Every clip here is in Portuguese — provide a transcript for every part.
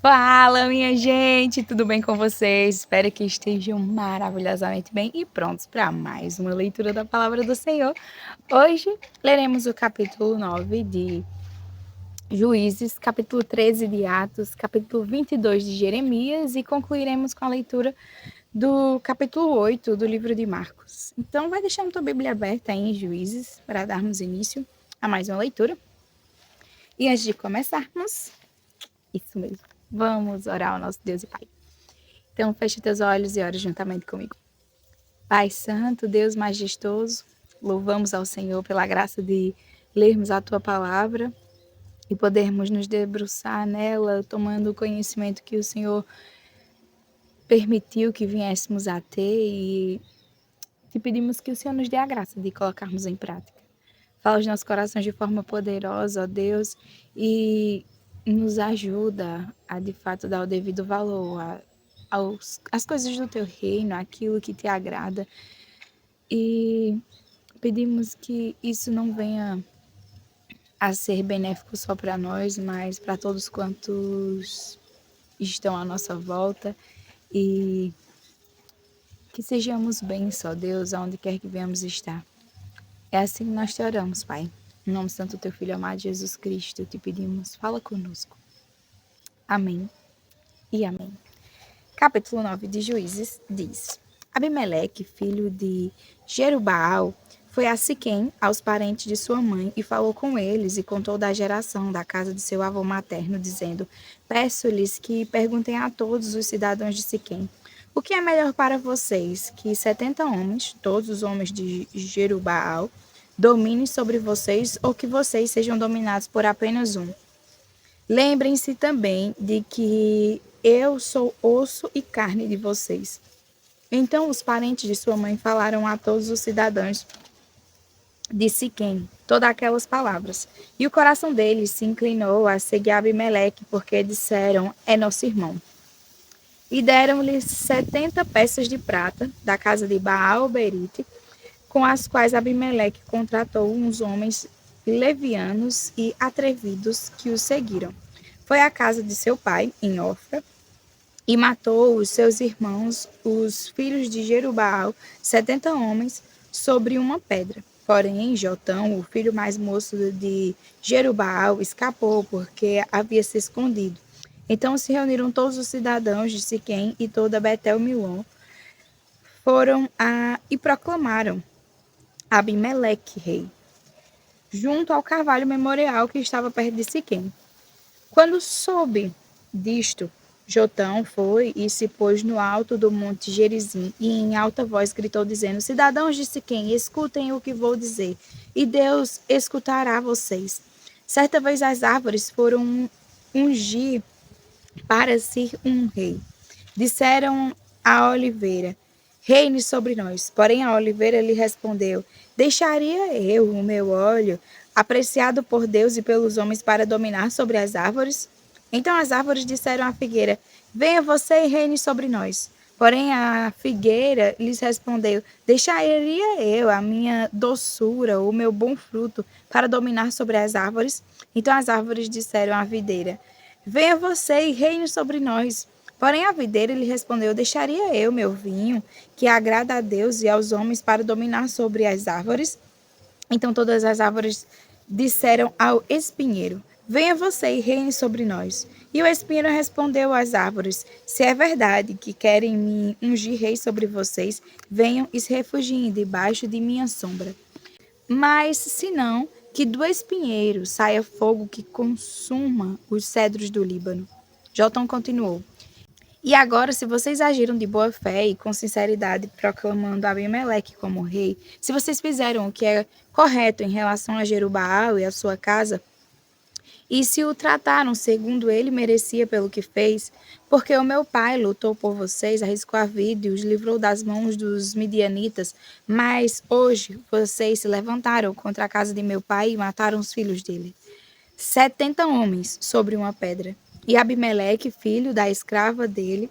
Fala, minha gente, tudo bem com vocês? Espero que estejam maravilhosamente bem e prontos para mais uma leitura da Palavra do Senhor. Hoje leremos o capítulo 9 de Juízes, capítulo 13 de Atos, capítulo 22 de Jeremias e concluiremos com a leitura do capítulo 8 do livro de Marcos. Então, vai deixando tua Bíblia aberta aí em Juízes para darmos início a mais uma leitura. E antes de começarmos, isso mesmo, vamos orar ao nosso Deus e Pai. Então, feche teus olhos e ore juntamente comigo. Pai Santo, Deus majestoso, louvamos ao Senhor pela graça de lermos a Tua Palavra e podermos nos debruçar nela, tomando o conhecimento que o Senhor permitiu que viéssemos a ter e te pedimos que o Senhor nos dê a graça de colocarmos em prática. Fala os nossos corações de forma poderosa, ó Deus, e nos ajuda a, de fato, dar o devido valor às coisas do Teu reino, aquilo que Te agrada. E pedimos que isso não venha a ser benéfico só para nós, mas para todos quantos estão à nossa volta. E que sejamos bens, ó Deus, aonde quer que venhamos estar. É assim que nós te oramos, Pai. Em nome santo do Teu Filho amado Jesus Cristo, te pedimos, fala conosco. Amém e amém. Capítulo 9 de Juízes diz: Abimeleque, filho de Jerubaal, foi a Siquém, aos parentes de sua mãe, e falou com eles, e contou da geração da casa de seu avô materno, dizendo: Peço-lhes que perguntem a todos os cidadãos de Siquém: o que é melhor para vocês, que 70 homens, todos os homens de Jerubaal, dominem sobre vocês, ou que vocês sejam dominados por apenas um? Lembrem-se também de que eu sou osso e carne de vocês. Então os parentes de sua mãe falaram a todos os cidadãos de Siquém todas aquelas palavras. E o coração deles se inclinou a seguir Abimeleque, porque disseram: é nosso irmão. E deram-lhe 70 peças de prata da casa de Baal-Berite, com as quais Abimeleque contratou uns homens levianos e atrevidos que o seguiram. Foi à casa de seu pai, em Ofra, e matou os seus irmãos, os filhos de Jerubaal, 70 homens, sobre uma pedra. Porém, Jotão, o filho mais moço de Jerubaal, escapou, porque havia se escondido. Então se reuniram todos os cidadãos de Siquém e toda Betel-Milom, e proclamaram Abimeleque rei, junto ao carvalho memorial que estava perto de Siquém. Quando soube disto, Jotão foi e se pôs no alto do monte Gerizim, e em alta voz gritou, dizendo: Cidadãos de Siquém, escutem o que vou dizer, e Deus escutará vocês. Certa vez as árvores foram ungir para si um rei. Disseram à oliveira: reine sobre nós. Porém a oliveira lhe respondeu: deixaria eu o meu óleo, apreciado por Deus e pelos homens, para dominar sobre as árvores? Então as árvores disseram à figueira: venha você e reine sobre nós. Porém a figueira lhes respondeu: deixaria eu a minha doçura, o meu bom fruto, para dominar sobre as árvores? Então as árvores disseram à videira: venha você e reine sobre nós. Porém a videira lhe respondeu: deixaria eu meu vinho, que agrada a Deus e aos homens, para dominar sobre as árvores? Então todas as árvores disseram ao espinheiro: venha você e reine sobre nós. E o espinheiro respondeu às árvores: se é verdade que querem me ungir rei sobre vocês, venham e se refugiem debaixo de minha sombra. Mas, se não, que do espinheiro saia fogo que consuma os cedros do Líbano. Jotão continuou: e agora, se vocês agiram de boa fé e com sinceridade, proclamando Abimeleque como rei, se vocês fizeram o que é correto em relação a Jerubaal e a sua casa, e se o trataram segundo ele merecia pelo que fez, porque o meu pai lutou por vocês, arriscou a vida e os livrou das mãos dos midianitas, mas hoje vocês se levantaram contra a casa de meu pai e mataram os filhos dele. 70 homens sobre uma pedra. E Abimeleque, filho da escrava dele,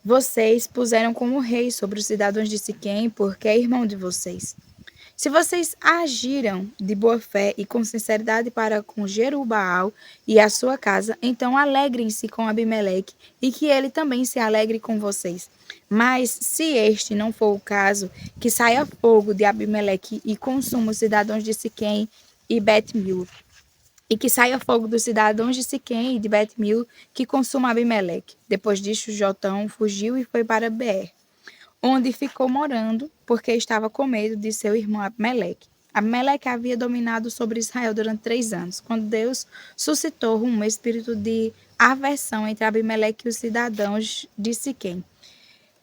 vocês puseram como rei sobre os cidadãos de Siquém, porque é irmão de vocês. Se vocês agiram de boa fé e com sinceridade para com Jerubaal e a sua casa, então alegrem-se com Abimeleque e que ele também se alegre com vocês. Mas se este não for o caso, que saia fogo de Abimeleque e consuma os cidadãos de Siquém e Bet-Milo, e que saia fogo dos cidadãos de Siquém e de Bet-Milo, que consuma Abimeleque. Depois disso, Jotão fugiu e foi para Beer, onde ficou morando, porque estava com medo de seu irmão Abimeleque. Abimeleque havia dominado sobre Israel durante 3 anos, quando Deus suscitou um espírito de aversão entre Abimeleque e os cidadãos de Siquém,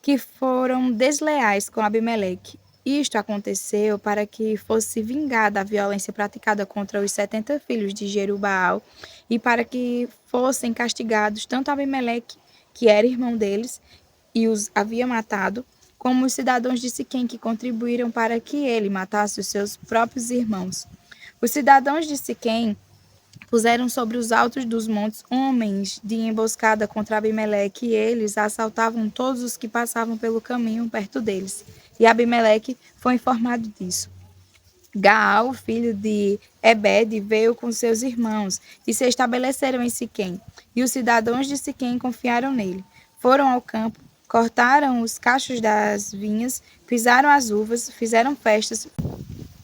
que foram desleais com Abimeleque. Isto aconteceu para que fosse vingada a violência praticada contra os 70 filhos de Jerubaal e para que fossem castigados tanto Abimeleque, que era irmão deles e os havia matado, como os cidadãos de Siquém que contribuíram para que ele matasse os seus próprios irmãos. Os cidadãos de Siquém puseram sobre os altos dos montes homens de emboscada contra Abimeleque, e eles assaltavam todos os que passavam pelo caminho perto deles. E Abimeleque foi informado disso. Gaal, filho de Ebed, veio com seus irmãos e se estabeleceram em Siquém. E os cidadãos de Siquém confiaram nele. Foram ao campo, cortaram os cachos das vinhas, pisaram as uvas, fizeram festas,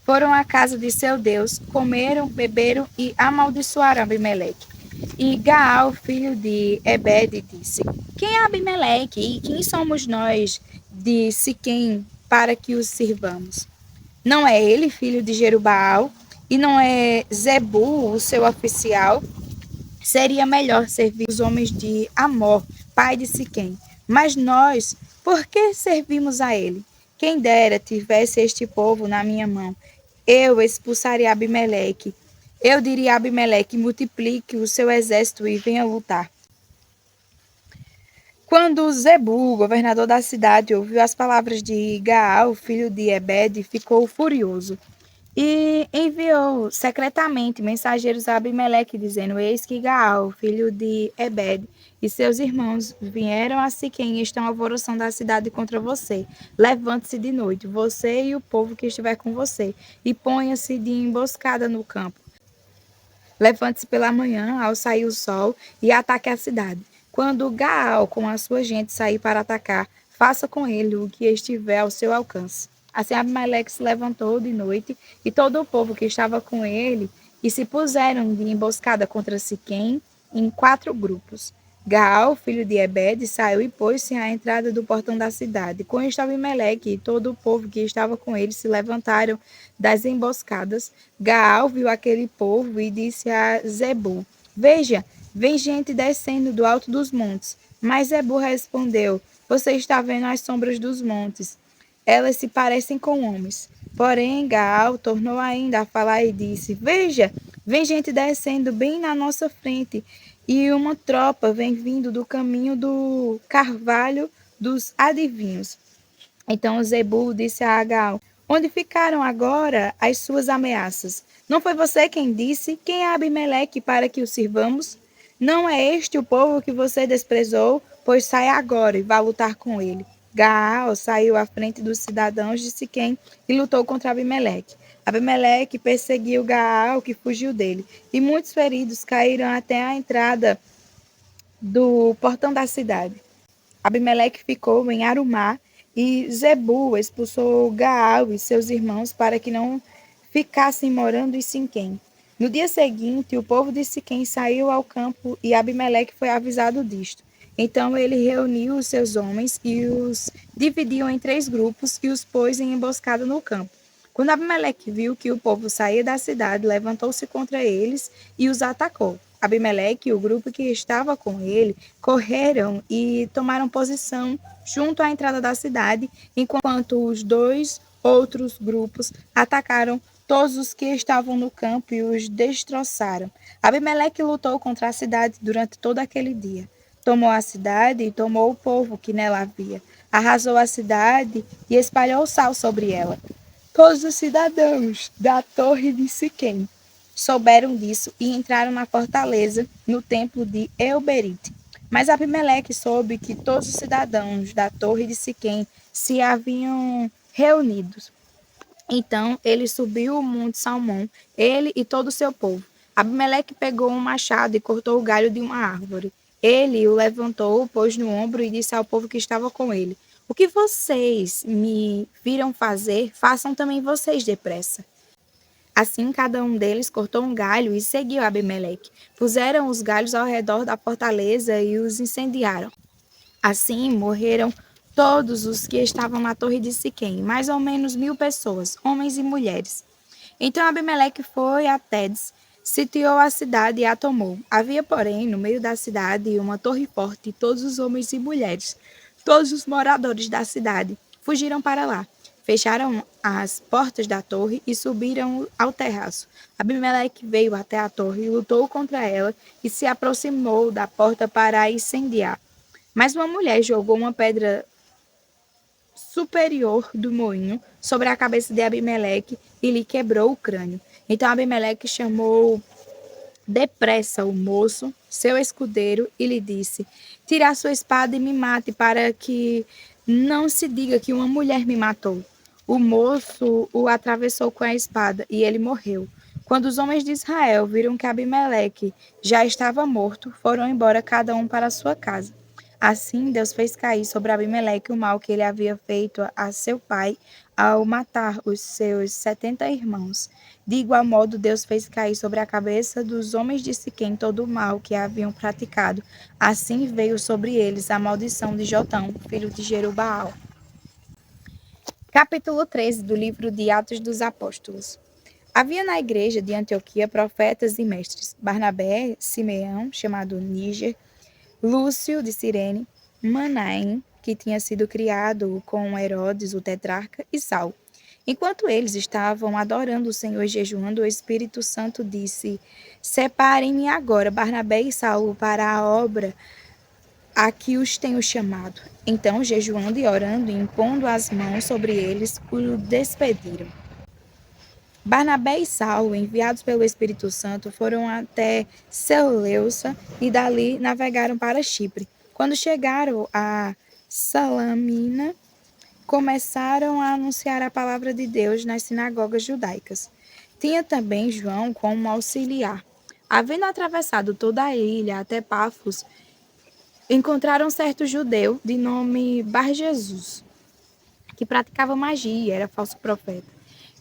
foram à casa de seu Deus, comeram, beberam e amaldiçoaram Abimeleque. E Gaal, filho de Ebed, disse: Quem é Abimeleque e quem somos nós de Siquém para que os sirvamos? Não é ele filho de Jerubaal e não é Zebu o seu oficial? Seria melhor servir os homens de Amor, pai de Siquém. Mas nós, por que servimos a ele? Quem dera tivesse este povo na minha mão. Eu expulsaria Abimeleque. Eu diria a Abimeleque: multiplique o seu exército e venha lutar. Quando Zebu, governador da cidade, ouviu as palavras de Gaal, filho de Ebed, ficou furioso e enviou secretamente mensageiros a Abimeleque, dizendo: Eis que Gaal, filho de Ebed, e seus irmãos vieram a Siquém e estão alvoroçando a cidade contra você. Levante-se de noite, você e o povo que estiver com você, e ponha-se de emboscada no campo. Levante-se pela manhã, ao sair o sol, e ataque a cidade. Quando Gaal, com a sua gente, sair para atacar, faça com ele o que estiver ao seu alcance. Assim Abimeleque se levantou de noite, e todo o povo que estava com ele, e se puseram de emboscada contra Siquém em 4 grupos. Gaal, filho de Ebed, saiu e pôs-se à entrada do portão da cidade. Com isto, Abimeleque e todo o povo que estava com ele se levantaram das emboscadas. Gaal viu aquele povo e disse a Zebu: Veja, vem gente descendo do alto dos montes. Mas Zebu respondeu: Você está vendo as sombras dos montes. Elas se parecem com homens. Porém, Gaal tornou ainda a falar e disse: Veja, vem gente descendo bem na nossa frente, e uma tropa vem vindo do caminho do carvalho dos adivinhos. Então Zebu disse a Gaal: Onde ficaram agora as suas ameaças? Não foi você quem disse: Quem é Abimeleque para que o sirvamos? Não é este o povo que você desprezou? Pois saia agora e vá lutar com ele. Gaal saiu à frente dos cidadãos de Siquém e lutou contra Abimeleque. Abimeleque perseguiu Gaal, que fugiu dele, e muitos feridos caíram até a entrada do portão da cidade. Abimeleque ficou em Arumá e Zebu expulsou Gaal e seus irmãos para que não ficassem morando em Siquém. No dia seguinte, o povo de Siquém saiu ao campo e Abimeleque foi avisado disto. Então ele reuniu os seus homens e os dividiu em 3 grupos e os pôs em emboscada no campo. Quando Abimeleque viu que o povo saía da cidade, levantou-se contra eles e os atacou. Abimeleque e o grupo que estava com ele correram e tomaram posição junto à entrada da cidade, enquanto os 2 outros grupos atacaram todos os que estavam no campo e os destroçaram. Abimeleque lutou contra a cidade durante todo aquele dia. Tomou a cidade e tomou o povo que nela havia. Arrasou a cidade e espalhou sal sobre ela. Todos os cidadãos da torre de Siquém souberam disso e entraram na fortaleza, no templo de Euberite. Mas Abimeleque soube que todos os cidadãos da torre de Siquém se haviam reunidos. Então ele subiu o monte Salmão, ele e todo o seu povo. Abimeleque pegou um machado e cortou o galho de uma árvore. Ele o levantou, pôs no ombro e disse ao povo que estava com ele: O que vocês me viram fazer, façam também vocês depressa. Assim, cada um deles cortou um galho e seguiu Abimeleque. Puseram os galhos ao redor da fortaleza e os incendiaram. Assim, morreram todos os que estavam na torre de Siquém, mais ou menos 1.000 pessoas, homens e mulheres. Então Abimeleque foi a Tedes, sitiou a cidade e a tomou. Havia, porém, no meio da cidade uma torre forte, e todos os homens e mulheres, todos os moradores da cidade, fugiram para lá. Fecharam as portas da torre e subiram ao terraço. Abimeleque veio até a torre, lutou contra ela e se aproximou da porta para a incendiar. Mas uma mulher jogou uma pedra superior do moinho sobre a cabeça de Abimeleque e lhe quebrou o crânio. Então Abimeleque chamou depressa o moço, seu escudeiro, e lhe disse: Tire a sua espada e me mate, para que não se diga que uma mulher me matou. O moço o atravessou com a espada e ele morreu. Quando os homens de Israel viram que Abimeleque já estava morto, foram embora cada um para a sua casa. Assim, Deus fez cair sobre Abimeleque o mal que ele havia feito a seu pai ao matar os seus 70 irmãos. De igual modo, Deus fez cair sobre a cabeça dos homens de Siquém todo o mal que haviam praticado. Assim veio sobre eles a maldição de Jotão, filho de Jerubaal. Capítulo 13 do livro de Atos dos Apóstolos. Havia na igreja de Antioquia profetas e mestres: Barnabé, Simeão, chamado Níger, Lúcio de Cirene, Manaém, que tinha sido criado com Herodes, o tetrarca, e Saulo. Enquanto eles estavam adorando o Senhor e jejuando, o Espírito Santo disse: Separem-me agora Barnabé e Saulo para a obra a que os tenho chamado. Então, jejuando e orando e impondo as mãos sobre eles, o despediram. Barnabé e Saulo, enviados pelo Espírito Santo, foram até Seleuça e dali navegaram para Chipre. Quando chegaram a Salamina, começaram a anunciar a palavra de Deus nas sinagogas judaicas. Tinha também João como auxiliar. Havendo atravessado toda a ilha até Pafos, encontraram certo judeu de nome Bar-Jesus, que praticava magia e era falso profeta.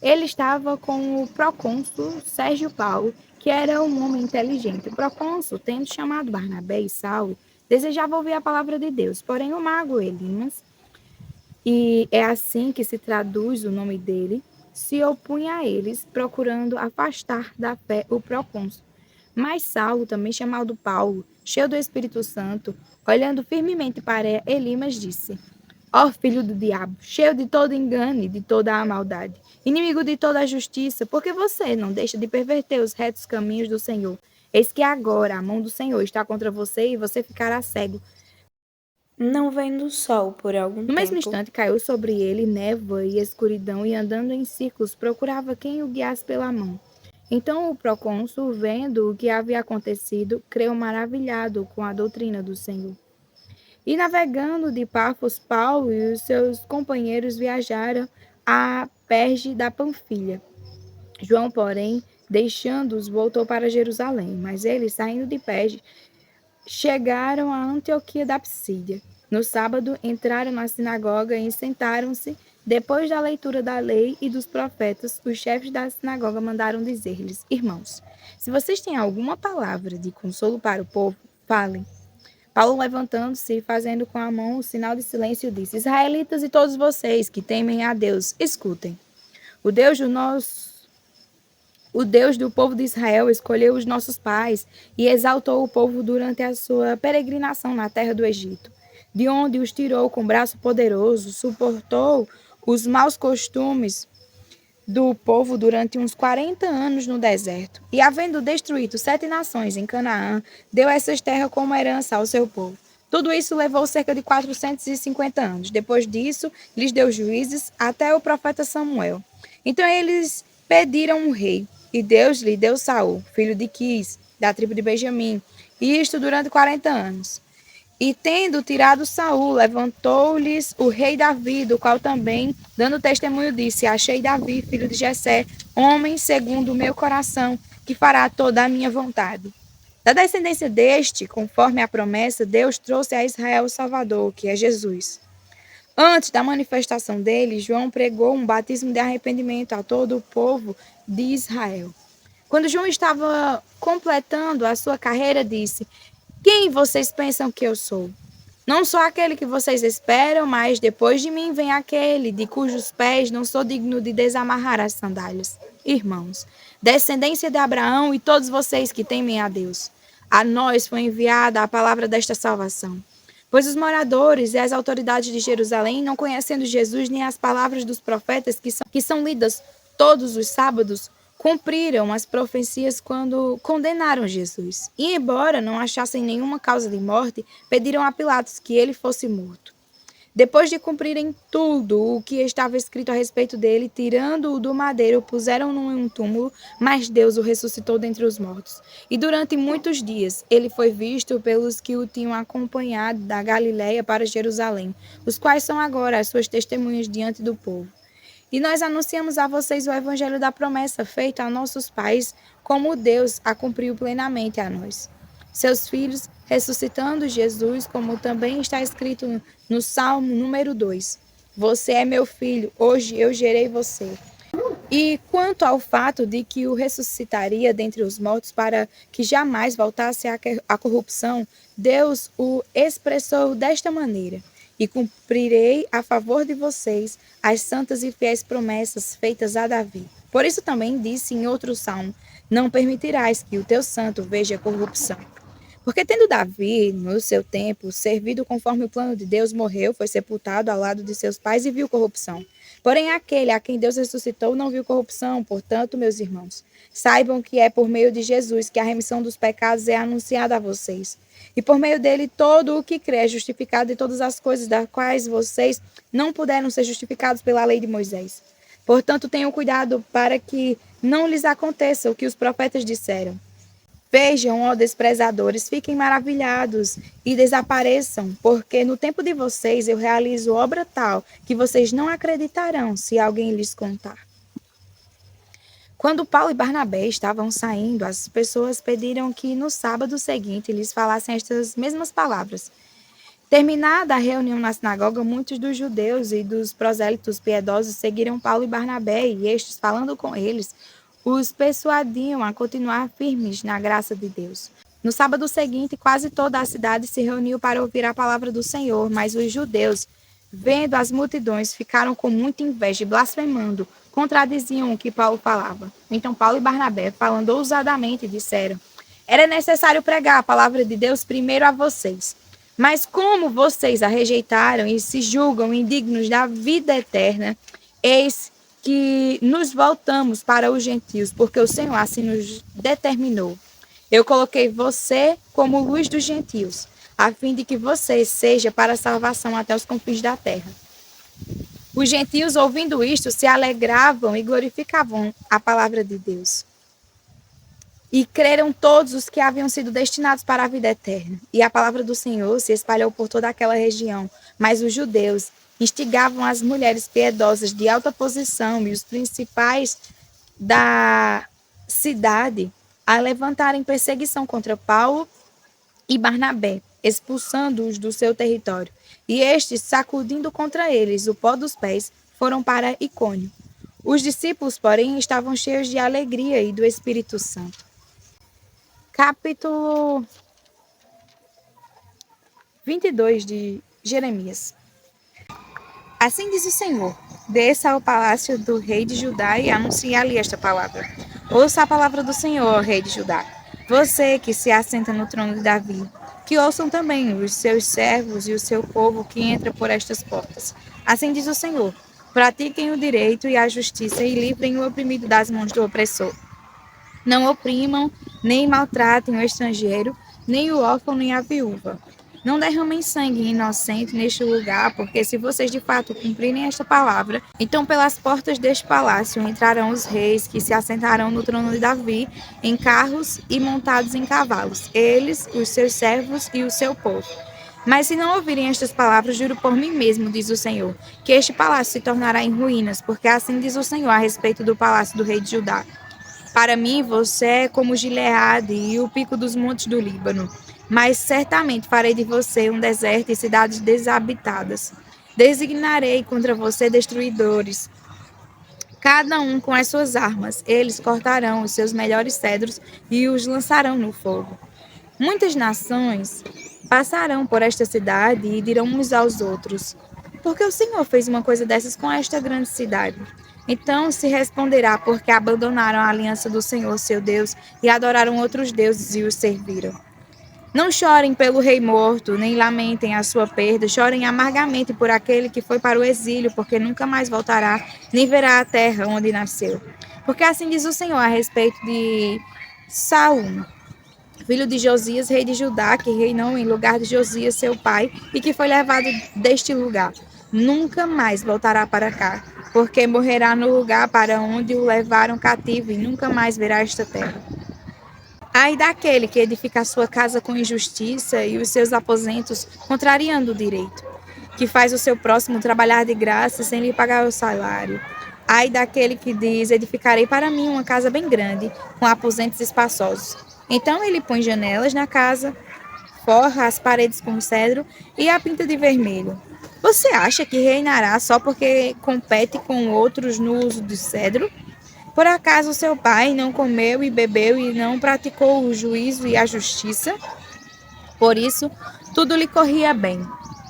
Ele estava com o procônsul Sérgio Paulo, que era um homem inteligente. O procônsul, tendo chamado Barnabé e Saulo, desejava ouvir a palavra de Deus. Porém, o mago Elimas, e é assim que se traduz o nome dele, se opunha a eles, procurando afastar da fé o procônsul. Mas Saulo, também chamado Paulo, cheio do Espírito Santo, olhando firmemente para Elimas, disse: Ó filho do diabo, cheio de todo engano e de toda a maldade, inimigo de toda a justiça, porque você não deixa de perverter os retos caminhos do Senhor? Eis que agora a mão do Senhor está contra você e você ficará cego, não vendo o sol por algum no mesmo tempo. instante caiu sobre ele névoa e escuridão, e andando em círculos procurava quem o guiasse pela mão. Então o procônsul, vendo o que havia acontecido, creu maravilhado com a doutrina do Senhor. E navegando de Pafos, Paulo e os seus companheiros viajaram a Perge da Panfilha. João, porém, deixando-os, voltou para Jerusalém. Mas eles, saindo de Perge, chegaram a Antioquia da Psídia. No sábado, entraram na sinagoga e sentaram-se. Depois da leitura da lei e dos profetas, os chefes da sinagoga mandaram dizer-lhes: Irmãos, se vocês têm alguma palavra de consolo para o povo, falem. Paulo, levantando-se e fazendo com a mão o sinal de silêncio, disse: Israelitas e todos vocês que temem a Deus, escutem. O Deus do nosso o Deus do povo de Israel escolheu os nossos pais e exaltou o povo durante a sua peregrinação na terra do Egito, de onde os tirou com braço poderoso, suportou os maus costumes do povo durante uns 40 anos no deserto. E, havendo destruído 7 nações em Canaã, deu essas terras como herança ao seu povo. Tudo isso levou cerca de 450 anos. Depois disso, lhes deu juízes até o profeta Samuel. Então eles pediram um rei, e Deus lhe deu Saul, filho de Quis, da tribo de Benjamim, e isto durante 40 anos. E tendo tirado Saul, levantou-lhes o rei Davi, do qual também, dando testemunho, disse: Achei Davi, filho de Jessé, homem segundo o meu coração, que fará toda a minha vontade. Da descendência deste, conforme a promessa, Deus trouxe a Israel o Salvador, que é Jesus. Antes da manifestação dele, João pregou um batismo de arrependimento a todo o povo de Israel. Quando João estava completando a sua carreira, disse: Quem vocês pensam que eu sou? Não sou aquele que vocês esperam, mas depois de mim vem aquele de cujos pés não sou digno de desamarrar as sandálias. Irmãos, descendência de Abraão e todos vocês que temem a Deus, a nós foi enviada a palavra desta salvação. Pois os moradores e as autoridades de Jerusalém, não conhecendo Jesus nem as palavras dos profetas que são lidas todos os sábados, cumpriram as profecias quando condenaram Jesus. E, embora não achassem nenhuma causa de morte, pediram a Pilatos que ele fosse morto. Depois de cumprirem tudo o que estava escrito a respeito dele, tirando-o do madeiro, puseram-no em um túmulo, mas Deus o ressuscitou dentre os mortos. E durante muitos dias ele foi visto pelos que o tinham acompanhado da Galiléia para Jerusalém, os quais são agora as suas testemunhas diante do povo. E nós anunciamos a vocês o evangelho da promessa feita a nossos pais, como Deus a cumpriu plenamente a nós, seus filhos, ressuscitando Jesus, como também está escrito no Salmo número 2. Você é meu filho, hoje eu gerei você. E quanto ao fato de que o ressuscitaria dentre os mortos para que jamais voltasse à corrupção, Deus o expressou desta maneira: E cumprirei a favor de vocês as santas e fiéis promessas feitas a Davi. Por isso também disse em outro salmo: Não permitirás que o teu santo veja corrupção. Porque tendo Davi, no seu tempo, servido conforme o plano de Deus, morreu, foi sepultado ao lado de seus pais e viu corrupção. Porém, aquele a quem Deus ressuscitou não viu corrupção. Portanto, meus irmãos, saibam que é por meio de Jesus que a remissão dos pecados é anunciada a vocês. E por meio dele, todo o que crê é justificado de todas as coisas das quais vocês não puderam ser justificados pela lei de Moisés. Portanto, tenham cuidado para que não lhes aconteça o que os profetas disseram. Vejam, ó desprezadores, fiquem maravilhados e desapareçam, porque no tempo de vocês eu realizo obra tal que vocês não acreditarão se alguém lhes contar. Quando Paulo e Barnabé estavam saindo, as pessoas pediram que no sábado seguinte lhes falassem estas mesmas palavras. Terminada a reunião na sinagoga, muitos dos judeus e dos prosélitos piedosos seguiram Paulo e Barnabé, e estes, falando com eles, os persuadiam a continuar firmes na graça de Deus. No sábado seguinte, quase toda a cidade se reuniu para ouvir a palavra do Senhor, mas os judeus, vendo as multidões, ficaram com muita inveja e blasfemando, contradiziam o que Paulo falava. Então Paulo e Barnabé, falando ousadamente, disseram: Era necessário pregar a palavra de Deus primeiro a vocês. Mas como vocês a rejeitaram e se julgam indignos da vida eterna, eis que nos voltamos para os gentios, porque o Senhor assim nos determinou. Eu coloquei você como luz dos gentios, a fim de que você seja para a salvação até os confins da terra. Os gentios, ouvindo isto, se alegravam e glorificavam a palavra de Deus. E creram todos os que haviam sido destinados para a vida eterna. E a palavra do Senhor se espalhou por toda aquela região, mas os judeus instigavam as mulheres piedosas de alta posição e os principais da cidade a levantarem perseguição contra Paulo e Barnabé, expulsando-os do seu território. E estes, sacudindo contra eles o pó dos pés, foram para Icônio. Os discípulos, porém, estavam cheios de alegria e do Espírito Santo. Capítulo 22 de Jeremias. Assim diz o Senhor: desça ao palácio do rei de Judá e anuncie ali esta palavra. Ouça a palavra do Senhor, rei de Judá. Você que se assenta no trono de Davi, que ouçam também os seus servos e o seu povo que entra por estas portas. Assim diz o Senhor: pratiquem o direito e a justiça e livrem o oprimido das mãos do opressor. Não oprimam, nem maltratem o estrangeiro, nem o órfão, nem a viúva. Não derramem sangue inocente neste lugar, porque se vocês de fato cumprirem esta palavra, então pelas portas deste palácio entrarão os reis que se assentarão no trono de Davi, em carros e montados em cavalos, eles, os seus servos e o seu povo. Mas se não ouvirem estas palavras, juro por mim mesmo, diz o Senhor, que este palácio se tornará em ruínas, porque assim diz o Senhor a respeito do palácio do rei de Judá. Para mim, você é como Gileade e o pico dos montes do Líbano. Mas certamente farei de você um deserto e cidades desabitadas. Designarei contra você destruidores, cada um com as suas armas. Eles cortarão os seus melhores cedros e os lançarão no fogo. Muitas nações passarão por esta cidade e dirão uns aos outros: por que o Senhor fez uma coisa dessas com esta grande cidade? Então se responderá: porque abandonaram a aliança do Senhor, seu Deus, e adoraram outros deuses e os serviram. Não chorem pelo rei morto, nem lamentem a sua perda, chorem amargamente por aquele que foi para o exílio, porque nunca mais voltará, nem verá a terra onde nasceu. Porque assim diz o Senhor a respeito de Saul, filho de Josias, rei de Judá, que reinou em lugar de Josias, seu pai, e que foi levado deste lugar. Nunca mais voltará para cá, porque morrerá no lugar para onde o levaram cativo, e nunca mais verá esta terra. Ai daquele que edifica a sua casa com injustiça e os seus aposentos contrariando o direito, que faz o seu próximo trabalhar de graça sem lhe pagar o salário. Ai daquele que diz: edificarei para mim uma casa bem grande, com aposentos espaçosos. Então ele põe janelas na casa, forra as paredes com cedro e a pinta de vermelho. Você acha que reinará só porque compete com outros no uso do cedro? Por acaso seu pai não comeu e bebeu e não praticou o juízo e a justiça? Por isso, tudo lhe corria bem.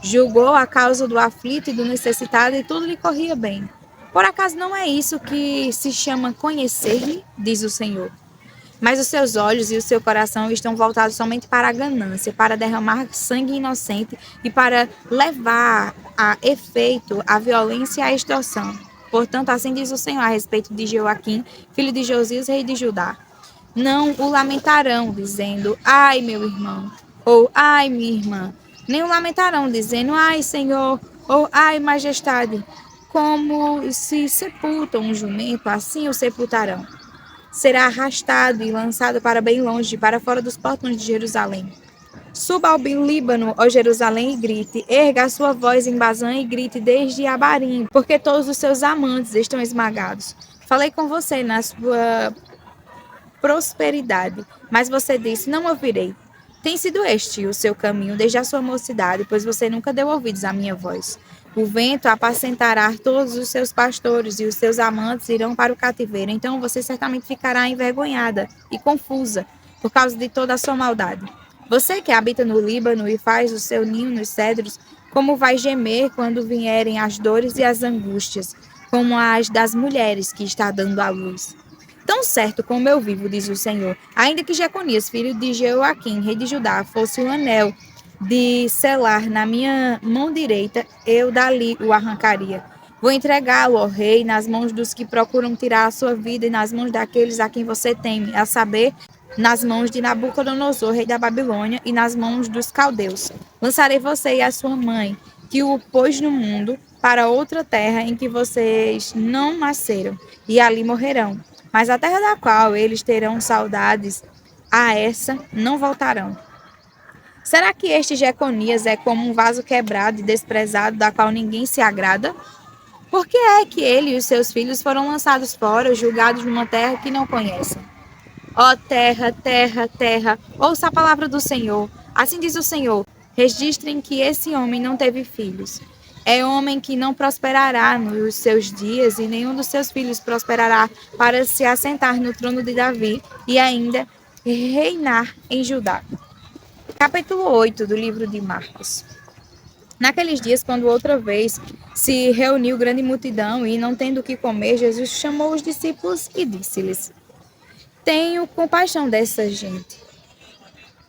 Julgou a causa do aflito e do necessitado e tudo lhe corria bem. Por acaso não é isso que se chama conhecer-me? Diz o Senhor. Mas os seus olhos e o seu coração estão voltados somente para a ganância, para derramar sangue inocente e para levar a efeito a violência e a extorsão. Portanto, assim diz o Senhor a respeito de Joaquim, filho de Josias, rei de Judá. Não o lamentarão, dizendo: ai, meu irmão, ou ai, minha irmã. Nem o lamentarão, dizendo: ai, Senhor, ou ai, majestade. Como se sepultam um jumento, assim o sepultarão. Será arrastado e lançado para bem longe, para fora dos portões de Jerusalém. Suba ao Líbano, ó Jerusalém, e grite. Erga a sua voz em Bazã e grite desde Abarim, porque todos os seus amantes estão esmagados. Falei com você na sua prosperidade, mas você disse: não ouvirei. Tem sido este o seu caminho desde a sua mocidade, pois você nunca deu ouvidos à minha voz. O vento apacentará todos os seus pastores e os seus amantes irão para o cativeiro. Então você certamente ficará envergonhada e confusa por causa de toda a sua maldade. Você que habita no Líbano e faz o seu ninho nos cedros, como vai gemer quando vierem as dores e as angústias, como as das mulheres que está dando à luz. Tão certo como eu vivo, diz o Senhor, ainda que Jeconias, filho de Jeoaquim, rei de Judá, fosse o anel de selar na minha mão direita, eu dali o arrancaria. Vou entregá-lo, ó rei, nas mãos dos que procuram tirar a sua vida e nas mãos daqueles a quem você teme, a saber, nas mãos de Nabucodonosor, rei da Babilônia, e nas mãos dos caldeus. Lançarei você e a sua mãe, que o pôs no mundo, para outra terra em que vocês não nasceram, e ali morrerão. Mas a terra da qual eles terão saudades, a essa não voltarão. Será que este Jeconias é como um vaso quebrado e desprezado, da qual ninguém se agrada? Por que é que ele e os seus filhos foram lançados fora, julgados numa terra que não conhecem? Ó terra, terra, terra, ouça a palavra do Senhor. Assim diz o Senhor: registrem que esse homem não teve filhos. É homem que não prosperará nos seus dias, e nenhum dos seus filhos prosperará para se assentar no trono de Davi e ainda reinar em Judá. Capítulo 8 do livro de Marcos. Naqueles dias, quando outra vez se reuniu grande multidão e, não tendo o que comer, Jesus chamou os discípulos e disse-lhes: tenho compaixão dessa gente.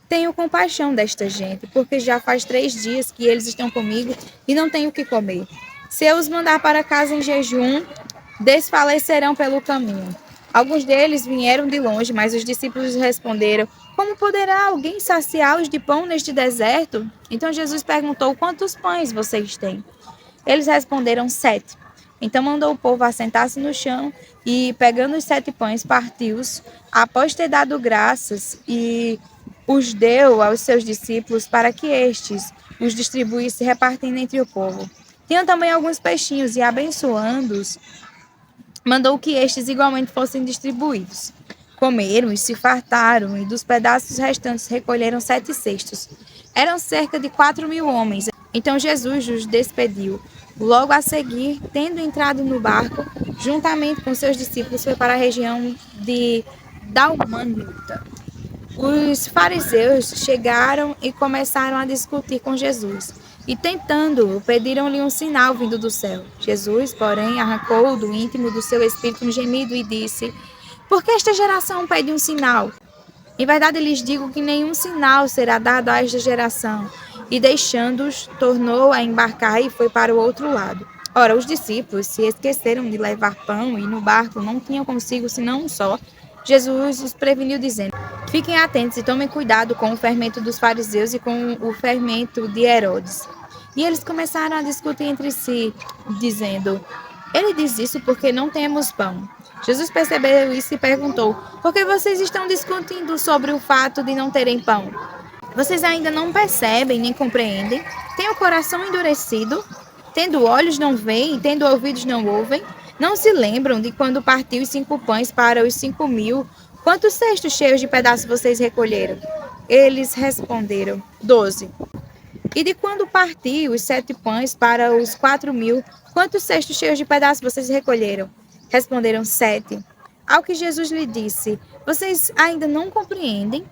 Tenho compaixão desta gente, porque já faz 3 dias que eles estão comigo e não tenho o que comer. Se eu os mandar para casa em jejum, desfalecerão pelo caminho. Alguns deles vieram de longe, mas os discípulos responderam: como poderá alguém saciá-los de pão neste deserto? Então Jesus perguntou: quantos pães vocês têm? Eles responderam: 7. Então mandou o povo assentar-se no chão e, pegando os 7 pães, partiu-os, após ter dado graças, e os deu aos seus discípulos para que estes os distribuíssem repartindo entre o povo. Tinham também alguns peixinhos e, abençoando-os, mandou que estes igualmente fossem distribuídos. Comeram e se fartaram, e dos pedaços restantes recolheram 7 cestos. Eram cerca de 4.000 homens. Então Jesus os despediu. Logo a seguir, tendo entrado no barco, juntamente com seus discípulos, foi para a região de Dalmanuta. Os fariseus chegaram e começaram a discutir com Jesus. E tentando-o, pediram-lhe um sinal vindo do céu. Jesus, porém, arrancou do íntimo do seu espírito um gemido e disse: Por que esta geração pede um sinal? Em verdade lhes digo que nenhum sinal será dado a esta geração. E deixando-os, tornou a embarcar e foi para o outro lado. Ora, os discípulos se esqueceram de levar pão e no barco não tinham consigo senão um só. Jesus os preveniu dizendo: Fiquem atentos e tomem cuidado com o fermento dos fariseus e com o fermento de Herodes. E eles começaram a discutir entre si, dizendo: Ele diz isso porque não temos pão. Jesus percebeu isso e perguntou: Por que vocês estão discutindo sobre o fato de não terem pão? Vocês ainda não percebem nem compreendem? Têm o coração endurecido? Tendo olhos não veem, tendo ouvidos não ouvem? Não se lembram de quando partiu os 5 pães para os 5.000? Quantos cestos cheios de pedaços vocês recolheram? Eles responderam: 12. E de quando partiu os 7 pães para os 4.000? Quantos cestos cheios de pedaços vocês recolheram? Responderam: 7. Ao que Jesus lhe disse: Vocês ainda não compreendem?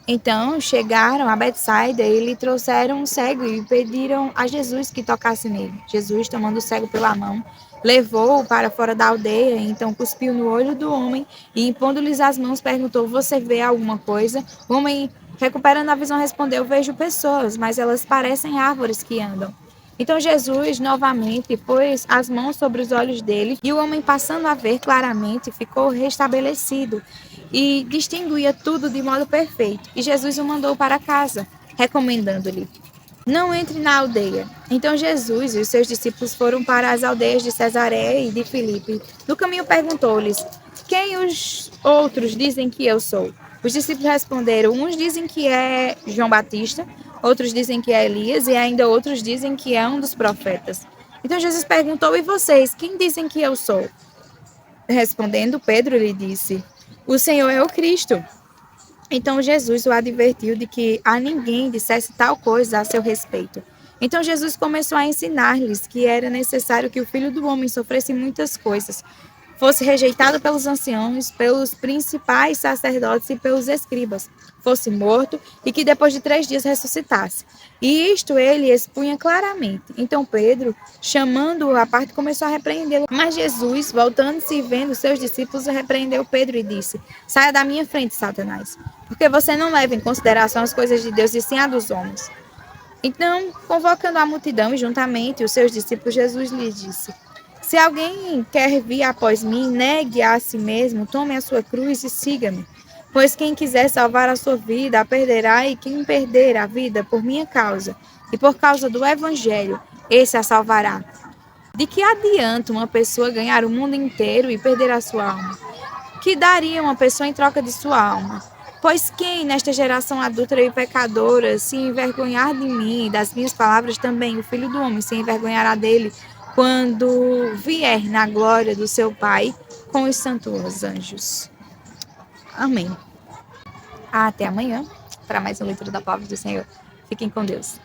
Então chegaram a Betsaida e lhe trouxeram um cego e pediram a Jesus que tocasse nele. Jesus, tomando o cego pela mão, levou-o para fora da aldeia, e então cuspiu no olho do homem e, impondo-lhes as mãos, perguntou: Você vê alguma coisa? O homem, recuperando a visão, respondeu: Vejo pessoas, mas elas parecem árvores que andam. Então Jesus novamente pôs as mãos sobre os olhos dele, e o homem, passando a ver claramente, ficou restabelecido e distinguia tudo de modo perfeito. E Jesus o mandou para casa, recomendando-lhe: Não entre na aldeia. Então Jesus e os seus discípulos foram para as aldeias de Cesareia e de Filipe. No caminho perguntou-lhes: Quem os outros dizem que eu sou? Os discípulos responderam: Uns dizem que é João Batista, outros dizem que é Elias e ainda outros dizem que é um dos profetas. Então Jesus perguntou: E vocês, quem dizem que eu sou? Respondendo, Pedro lhe disse: O Senhor é o Cristo. Então Jesus o advertiu de que a ninguém dissesse tal coisa a seu respeito. Então Jesus começou a ensinar-lhes que era necessário que o Filho do Homem sofresse muitas coisas, fosse rejeitado pelos anciãos, pelos principais sacerdotes e pelos escribas, fosse morto e que depois de 3 dias ressuscitasse. E isto ele expunha claramente. Então Pedro, chamando-o à parte, começou a repreendê-lo. Mas Jesus, voltando-se e vendo seus discípulos, repreendeu Pedro e disse: Saia da minha frente, Satanás, porque você não leva em consideração as coisas de Deus e sim a dos homens. Então, convocando a multidão e juntamente os seus discípulos, Jesus lhes disse: Se alguém quer vir após mim, negue a si mesmo, tome a sua cruz e siga-me. Pois quem quiser salvar a sua vida, a perderá, e quem perder a vida por minha causa e por causa do Evangelho, esse a salvará. De que adianta uma pessoa ganhar o mundo inteiro e perder a sua alma? Que daria uma pessoa em troca de sua alma? Pois quem, nesta geração adúltera e pecadora, se envergonhar de mim e das minhas palavras, também o Filho do Homem se envergonhará dele, quando vier na glória do seu Pai com os santos anjos. Amém. Até amanhã, para mais uma leitura da palavra do Senhor. Fiquem com Deus.